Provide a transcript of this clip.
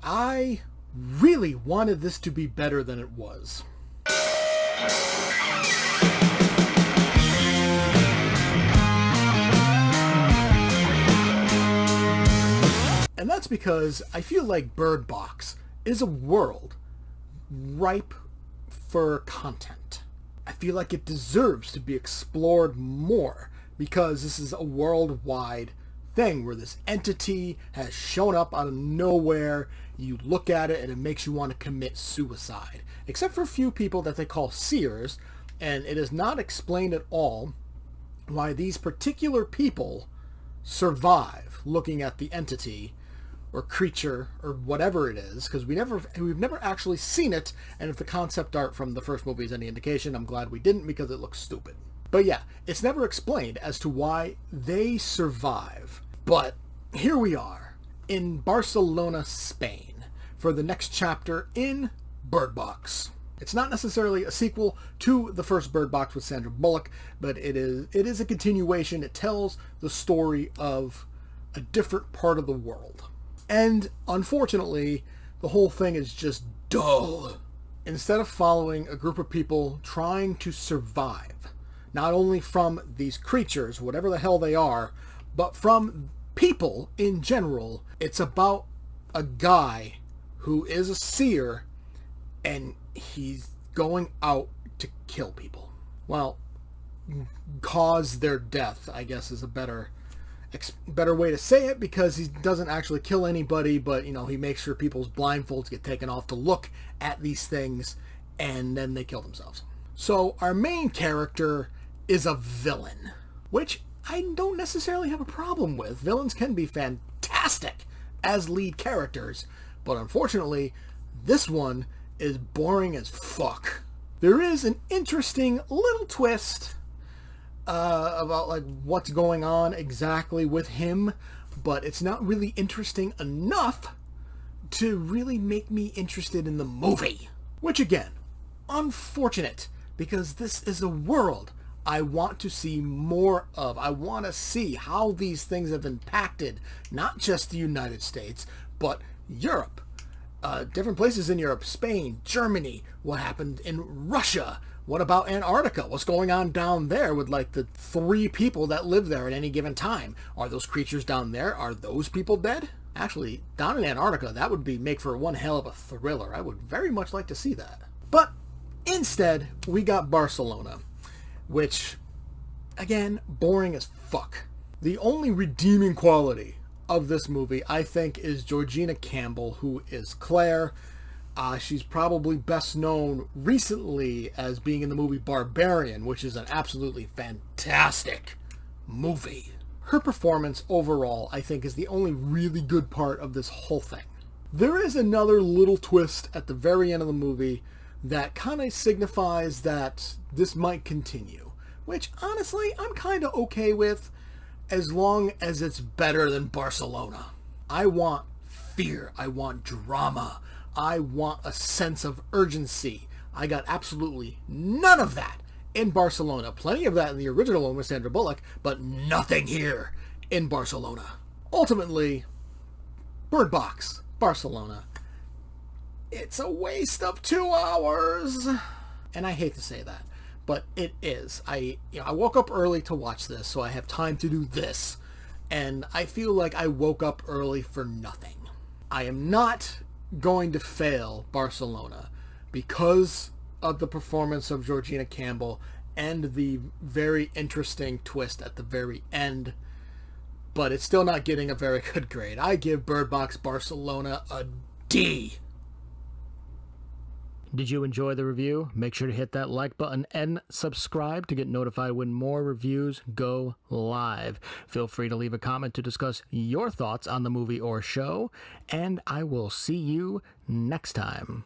I really wanted this to be better than it was. And that's because I feel like Bird Box is a world ripe for content. I feel like it deserves to be explored more because this is a worldwide thing where this entity has shown up out of nowhere. You look at it and it makes you want to commit suicide. Except for a few people that they call seers, and it is not explained at all why these particular people survive looking at the entity or creature or whatever it is, because we've never actually seen it, and if the concept art from the first movie is any indication, I'm glad we didn't because it looks stupid. But yeah, it's never explained as to why they survive. But here we are in Barcelona, Spain, for the next chapter in Bird Box. It's not necessarily a sequel to the first Bird Box with Sandra Bullock, but it is a continuation. It tells the story of a different part of the world. And unfortunately, the whole thing is just dull. Instead of following a group of people trying to survive, not only from these creatures, whatever the hell they are, but from people in general, it's about a guy who is a seer and he's going out to kill people. Well, cause their death, I guess, is a better way to say it, because he doesn't actually kill anybody, but he makes sure people's blindfolds get taken off to look at these things, and then they kill themselves. So our main character is a villain, which I don't necessarily have a problem with. Villains can be fantastic as lead characters, but unfortunately this one is boring as fuck. There is an interesting little twist about like what's going on exactly with him, but it's not really interesting enough to really make me interested in the movie. Which again, unfortunate, because this is a world I want to see more of. I want to see how these things have impacted not just the United States, but Europe. Different places in Europe, Spain, Germany, what happened in Russia. What about Antarctica? What's going on down there with like the 3 people that live there at any given time? Are those creatures down there? Are those people dead? Actually, down in Antarctica, that would make for one hell of a thriller. I would very much like to see that. But instead, we got Barcelona, which, again, boring as fuck. The only redeeming quality of this movie, I think, is Georgina Campbell, who is Claire. She's probably best known recently as being in the movie Barbarian, which is an absolutely fantastic movie. Her performance overall, I think, is the only really good part of this whole thing. There is another little twist at the very end of the movie that kind of signifies that this might continue, which honestly I'm kind of okay with, as long as it's better than Barcelona. I want fear. I want drama. I want a sense of urgency. I got absolutely none of that in Barcelona. Plenty of that in the original one with Sandra Bullock, but nothing here in Barcelona. Ultimately, Bird Box, Barcelona. It's a waste of 2 hours. And I hate to say that, but it is. I woke up early to watch this, so I have time to do this. And I feel like I woke up early for nothing. I am not going to fail Barcelona because of the performance of Georgina Campbell and the very interesting twist at the very end, but it's still not getting a very good grade. I give Bird Box Barcelona a D. Did you enjoy the review? Make sure to hit that like button and subscribe to get notified when more reviews go live. Feel free to leave a comment to discuss your thoughts on the movie or show, and I will see you next time.